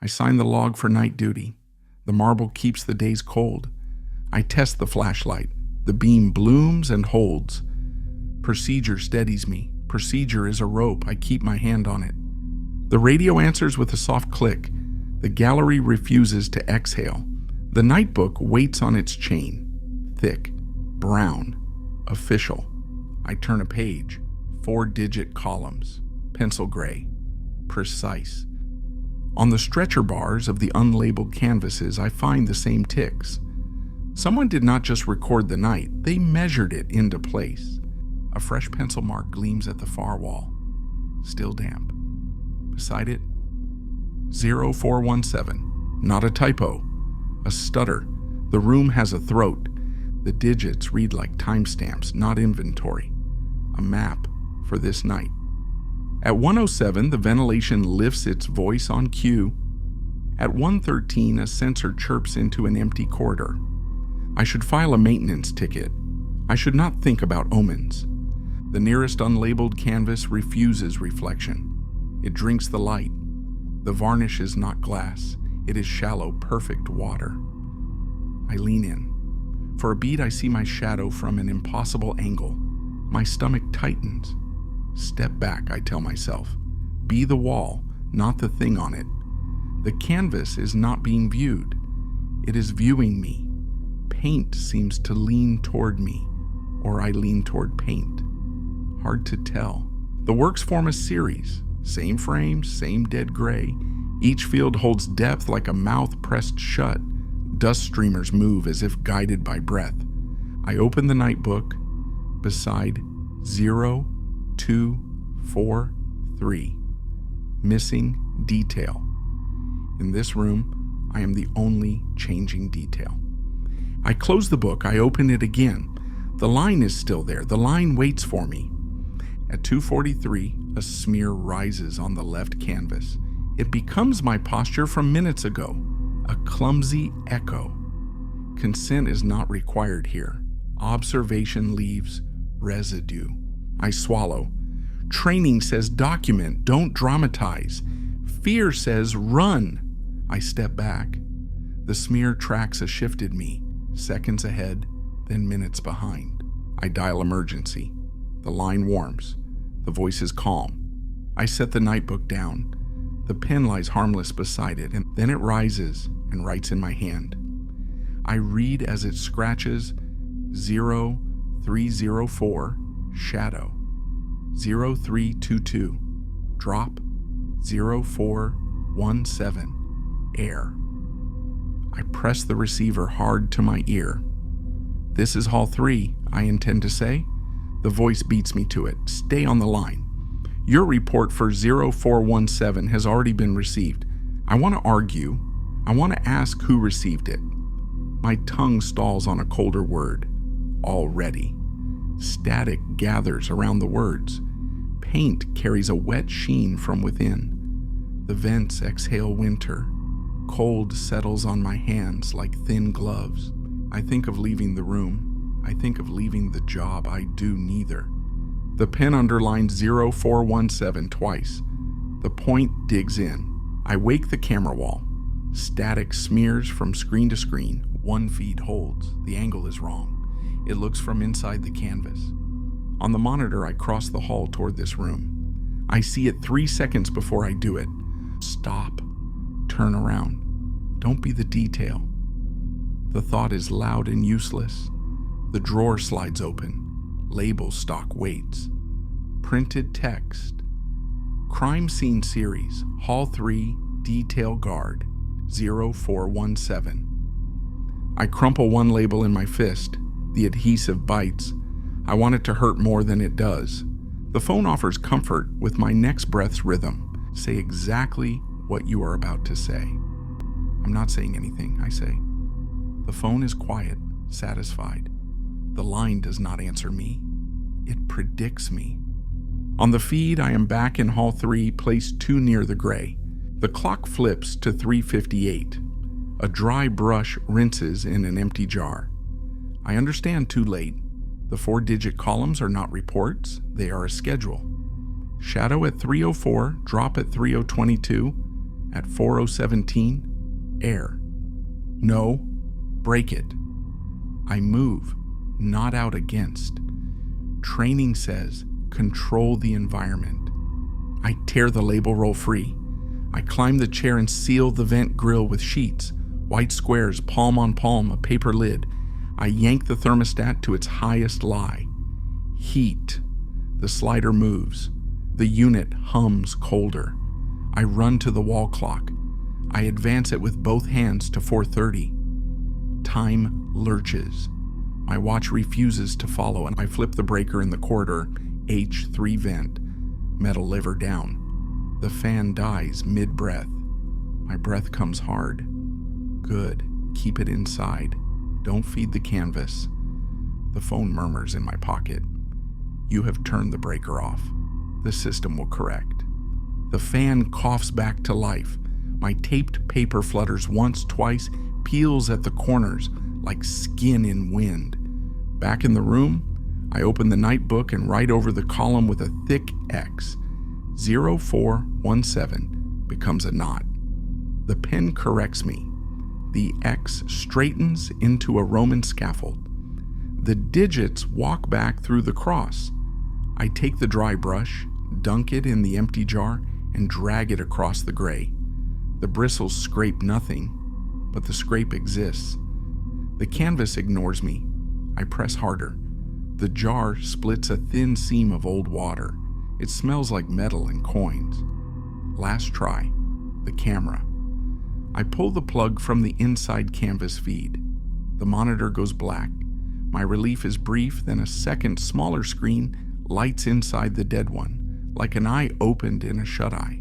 I sign the log for night duty. The marble keeps the days cold. I test the flashlight. The beam blooms and holds. Procedure steadies me. Procedure is a rope. I keep my hand on it. The radio answers with a soft click. The gallery refuses to exhale. The nightbook waits on its chain. Thick, brown, official. I turn a page. 4-digit columns. Pencil gray. Precise. On the stretcher bars of the unlabeled canvases, I find the same ticks. Someone did not just record the night, they measured it into place. A fresh pencil mark gleams at the far wall. Still damp. Beside it, 0417. Not a typo. A stutter. The room has a throat. The digits read like timestamps, not inventory. A map for this night. At 1:07, the ventilation lifts its voice on cue. At 1:13, a sensor chirps into an empty corridor. I should file a maintenance ticket. I should not think about omens. The nearest unlabeled canvas refuses reflection. It drinks the light. The varnish is not glass. It is shallow, perfect water. I lean in. For a beat, I see my shadow from an impossible angle. My stomach tightens. Step back, I tell myself. Be the wall, not the thing on it. The canvas is not being viewed. It is viewing me. Paint seems to lean toward me, or I lean toward paint. Hard to tell. The works form a series. Same frame, same dead gray. Each field holds depth like a mouth pressed shut. Dust streamers move as if guided by breath. I open the nightbook. Beside 0, 2, 4, 3. Missing detail. In this room, I am the only changing detail. I close the book. I open it again. The line is still there. The line waits for me. At 2:43, a smear rises on the left canvas. It becomes my posture from minutes ago, a clumsy echo. Consent is not required here. Observation leaves residue. I swallow. Training says document, don't dramatize. Fear says run. I step back. The smear tracks a shifted me, seconds ahead, then minutes behind. I dial emergency. The line warms. The voice is calm. I set the nightbook down. The pen lies harmless beside it, and then it rises and writes in my hand. I read as it scratches 0304, shadow, 0322, drop, 0417, air. I press the receiver hard to my ear. This is Hall 3, I intend to say. The voice beats me to it. Stay on the line. Your report for 0417 has already been received. I want to argue. I want to ask who received it. My tongue stalls on a colder word. Already. Static gathers around the words. Paint carries a wet sheen from within. The vents exhale winter. Cold settles on my hands like thin gloves. I think of leaving the room. I think of leaving the job. I do neither. The pen underlines 0417 twice. The point digs in. I wake the camera wall. Static smears from screen to screen. One feed holds. The angle is wrong. It looks from inside the canvas. On the monitor, I cross the hall toward this room. I see it 3 seconds before I do it. Stop. Turn around. Don't be the detail. The thought is loud and useless. The drawer slides open. Label stock waits. Printed text. Crime Scene Series, Hall 3, Detail Guard, 0417. I crumple one label in my fist. The adhesive bites. I want it to hurt more than it does. The phone offers comfort with my next breath's rhythm. Say exactly what you are about to say. I'm not saying anything, I say. The phone is quiet, satisfied. The line does not answer me. It predicts me. On the feed, I am back in Hall 3, placed too near the gray. The clock flips to 3:58. A dry brush rinses in an empty jar. I understand too late. The 4-digit columns are not reports, they are a schedule. Shadow at 3:04, drop at 3:22. At 4017, air. No, break it. I move, not out against. Training says, control the environment. I tear the label roll free. I climb the chair and seal the vent grill with sheets, white squares, palm on palm, a paper lid. I yank the thermostat to its highest lie. Heat. The slider moves. The unit hums colder. I run to the wall clock. I advance it with both hands to 4:30. Time lurches. My watch refuses to follow, and I flip the breaker in the corridor, H3 vent, metal lever down. The fan dies mid-breath. My breath comes hard. Good. Keep it inside. Don't feed the canvas. The phone murmurs in my pocket. You have turned the breaker off. The system will correct. The fan coughs back to life. My taped paper flutters once, twice, peels at the corners like skin in wind. Back in the room, I open the nightbook and write over the column with a thick X. 0417 becomes a knot. The pen corrects me. The X straightens into a Roman scaffold. The digits walk back through the cross. I take the dry brush, dunk it in the empty jar, and drag it across the gray. The bristles scrape nothing, but the scrape exists. The canvas ignores me. I press harder. The jar splits a thin seam of old water. It smells like metal and coins. Last try. The camera. I pull the plug from the inside canvas feed. The monitor goes black. My relief is brief, then a second, smaller screen lights inside the dead one, like an eye opened in a shut-eye.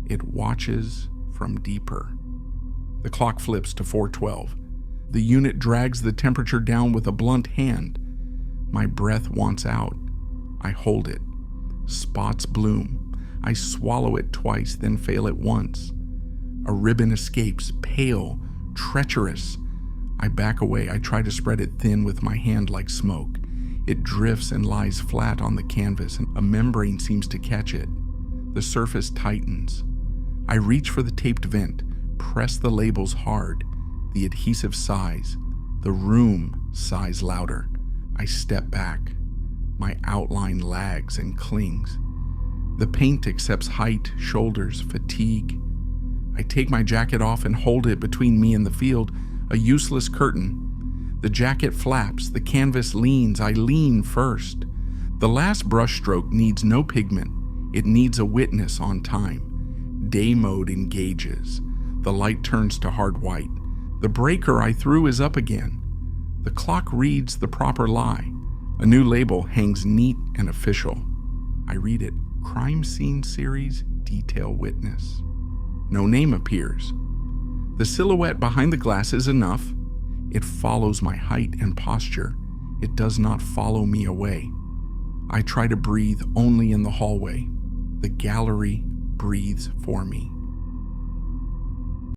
It watches from deeper. The clock flips to 4:12. The unit drags the temperature down with a blunt hand. My breath wants out. I hold it. Spots bloom. I swallow it twice, then fail it once. A ribbon escapes, pale, treacherous. I back away. I try to spread it thin with my hand like smoke. It drifts and lies flat on the canvas, and a membrane seems to catch it. The surface tightens. I reach for the taped vent, press the labels hard. The adhesive sighs. The room sighs louder. I step back. My outline lags and clings. The paint accepts height, shoulders, fatigue. I take my jacket off and hold it between me and the field, a useless curtain. The jacket flaps, the canvas leans, I lean first. The last brushstroke needs no pigment. It needs a witness on time. Day mode engages. The light turns to hard white. The breaker I threw is up again. The clock reads the proper lie. A new label hangs neat and official. I read it. Crime Scene Series Detail Witness. No name appears. The silhouette behind the glass is enough. It follows my height and posture. It does not follow me away. I try to breathe only in the hallway. The gallery breathes for me.